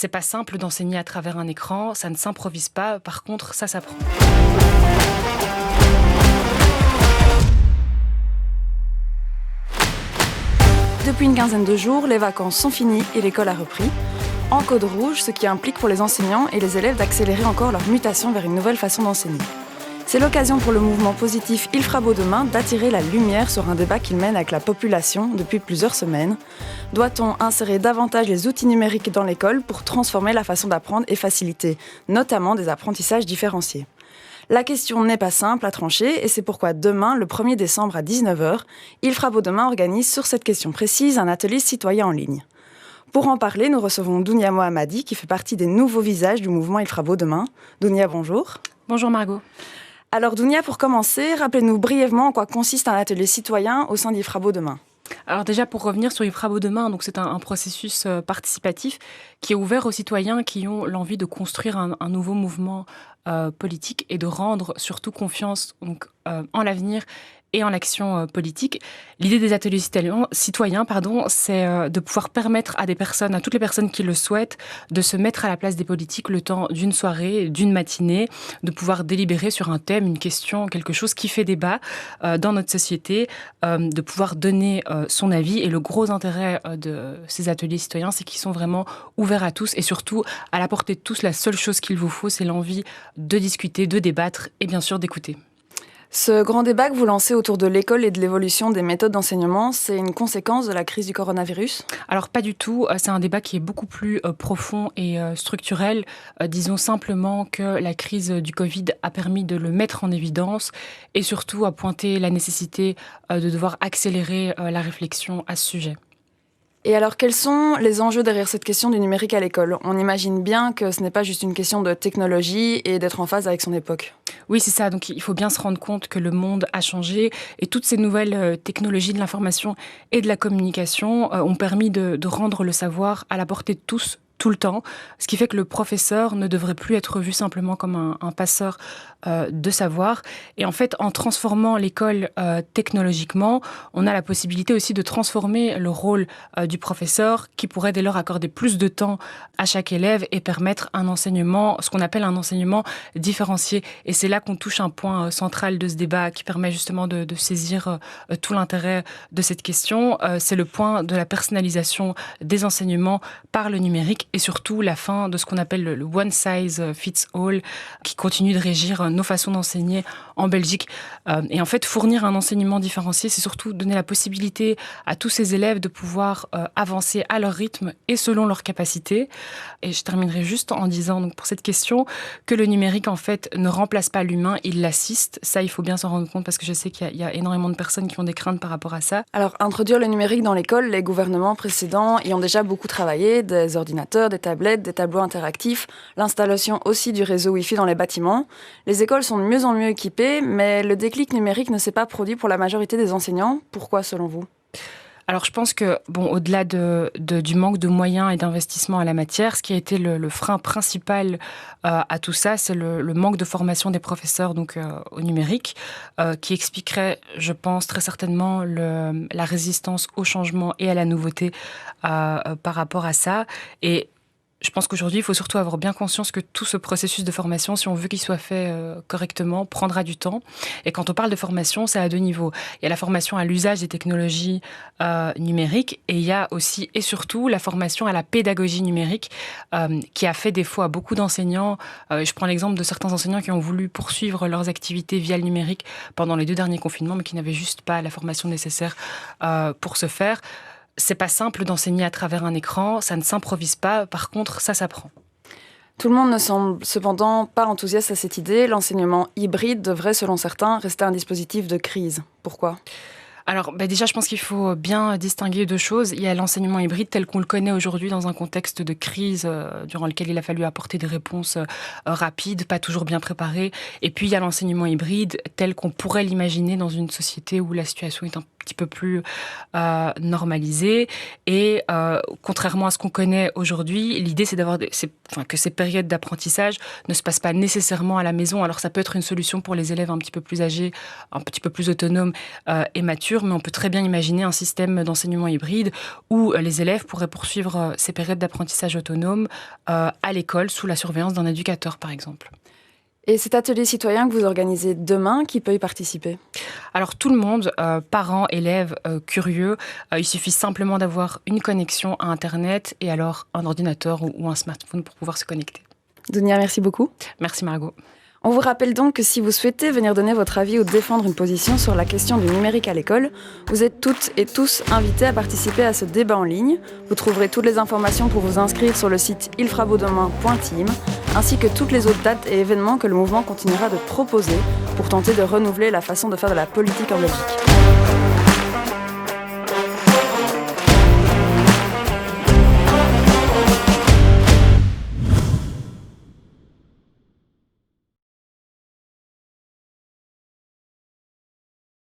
c'est pas simple d'enseigner à travers un écran, ça ne s'improvise pas, par contre, ça s'apprend. Depuis une quinzaine de jours, les vacances sont finies et l'école a repris. En code rouge, ce qui implique pour les enseignants et les élèves d'accélérer encore leur mutation vers une nouvelle façon d'enseigner. C'est l'occasion pour le mouvement positif Il fera beau demain d'attirer la lumière sur un débat qu'il mène avec la population depuis plusieurs semaines. Doit-on insérer davantage les outils numériques dans l'école pour transformer la façon d'apprendre et faciliter, notamment des apprentissages différenciés ? La question n'est pas simple à trancher et c'est pourquoi demain, le 1er décembre à 19h, Il fera beau demain organise sur cette question précise un atelier citoyen en ligne. Pour en parler, nous recevons Dounia Mohammadi qui fait partie des nouveaux visages du mouvement Il fera beau demain. Dounia, bonjour. Bonjour Margot. Alors Dounia, pour commencer, rappelez-nous brièvement en quoi consiste un atelier citoyen au sein d'Il fera beau demain. Alors déjà, pour revenir sur Il fera beau demain, donc c'est un processus participatif qui est ouvert aux citoyens qui ont l'envie de construire un nouveau mouvement politique et de rendre surtout confiance en l'avenir et en l'action politique. L'idée des ateliers citoyens, c'est de pouvoir permettre à toutes les personnes qui le souhaitent, de se mettre à la place des politiques le temps d'une soirée, d'une matinée, de pouvoir délibérer sur un thème, une question, quelque chose qui fait débat dans notre société, de pouvoir donner son avis. Et le gros intérêt de ces ateliers citoyens, c'est qu'ils sont vraiment ouverts à tous et surtout à la portée de tous. La seule chose qu'il vous faut, c'est l'envie de discuter, de débattre et bien sûr d'écouter. Ce grand débat que vous lancez autour de l'école et de l'évolution des méthodes d'enseignement, c'est une conséquence de la crise du coronavirus ? Alors pas du tout, c'est un débat qui est beaucoup plus profond et structurel. Disons simplement que la crise du Covid a permis de le mettre en évidence et surtout a pointé la nécessité de devoir accélérer la réflexion à ce sujet. Et alors, quels sont les enjeux derrière cette question du numérique à l'école ? On imagine bien que ce n'est pas juste une question de technologie et d'être en phase avec son époque. Oui, c'est ça. Donc, il faut bien se rendre compte que le monde a changé et toutes ces nouvelles technologies de l'information et de la communication ont permis de rendre le savoir à la portée de tous, tout le temps, ce qui fait que le professeur ne devrait plus être vu simplement comme un passeur de savoir. Et en fait, en transformant l'école technologiquement, on a la possibilité aussi de transformer le rôle du professeur qui pourrait dès lors accorder plus de temps à chaque élève et permettre un enseignement, ce qu'on appelle un enseignement différencié. Et c'est là qu'on touche un point central de ce débat qui permet justement de saisir tout l'intérêt de cette question. C'est le point de la personnalisation des enseignements par le numérique et surtout la fin de ce qu'on appelle le one size fits all qui continue de régir nos façons d'enseigner en Belgique. Et en fait, fournir un enseignement différencié, c'est surtout donner la possibilité à tous ces élèves de pouvoir avancer à leur rythme et selon leurs capacités. Et je terminerai juste en disant, donc, pour cette question, que le numérique, en fait, ne remplace pas l'humain, il l'assiste. Ça, il faut bien s'en rendre compte parce que je sais qu'il y a énormément de personnes qui ont des craintes par rapport à ça. Alors, introduire le numérique dans l'école, les gouvernements précédents y ont déjà beaucoup travaillé, des ordinateurs, des tablettes, des tableaux interactifs, l'installation aussi du réseau Wi-Fi dans les bâtiments. Les écoles sont de mieux en mieux équipées, mais le déclic numérique ne s'est pas produit pour la majorité des enseignants. Pourquoi, selon vous ? Alors, je pense que, au-delà du manque de moyens et d'investissement à la matière, ce qui a été le frein principal à tout ça, c'est le manque de formation des professeurs au numérique, qui expliquerait, je pense, très certainement la résistance au changement et à la nouveauté par rapport à ça. Et je pense qu'aujourd'hui, il faut surtout avoir bien conscience que tout ce processus de formation, si on veut qu'il soit fait correctement, prendra du temps. Et quand on parle de formation, c'est à deux niveaux. Il y a la formation à l'usage des technologies numériques et il y a aussi et surtout la formation à la pédagogie numérique qui a fait défaut à beaucoup d'enseignants. Je prends l'exemple de certains enseignants qui ont voulu poursuivre leurs activités via le numérique pendant les 2 derniers confinements, mais qui n'avaient juste pas la formation nécessaire pour ce faire. C'est pas simple d'enseigner à travers un écran, ça ne s'improvise pas, par contre, ça s'apprend. Tout le monde ne semble cependant pas enthousiaste à cette idée. L'enseignement hybride devrait, selon certains, rester un dispositif de crise. Pourquoi ? Alors, déjà, je pense qu'il faut bien distinguer 2 choses. Il y a l'enseignement hybride tel qu'on le connaît aujourd'hui dans un contexte de crise durant lequel il a fallu apporter des réponses rapides, pas toujours bien préparées. Et puis, il y a l'enseignement hybride tel qu'on pourrait l'imaginer dans une société où la situation est un petit peu plus normalisé. Et contrairement à ce qu'on connaît aujourd'hui, l'idée c'est que ces périodes d'apprentissage ne se passent pas nécessairement à la maison. Alors ça peut être une solution pour les élèves un petit peu plus âgés, un petit peu plus autonomes et matures, mais on peut très bien imaginer un système d'enseignement hybride où les élèves pourraient poursuivre ces périodes d'apprentissage autonome à l'école sous la surveillance d'un éducateur, par exemple. Et cet atelier citoyen que vous organisez demain, qui peut y participer ? Alors tout le monde, parents, élèves, curieux, il suffit simplement d'avoir une connexion à Internet et alors un ordinateur ou un smartphone pour pouvoir se connecter. Dounia, merci beaucoup. Merci Margot. On vous rappelle donc que si vous souhaitez venir donner votre avis ou défendre une position sur la question du numérique à l'école, vous êtes toutes et tous invités à participer à ce débat en ligne. Vous trouverez toutes les informations pour vous inscrire sur le site ilferabeaudemain.team, ainsi que toutes les autres dates et événements que le mouvement continuera de proposer pour tenter de renouveler la façon de faire de la politique en Belgique.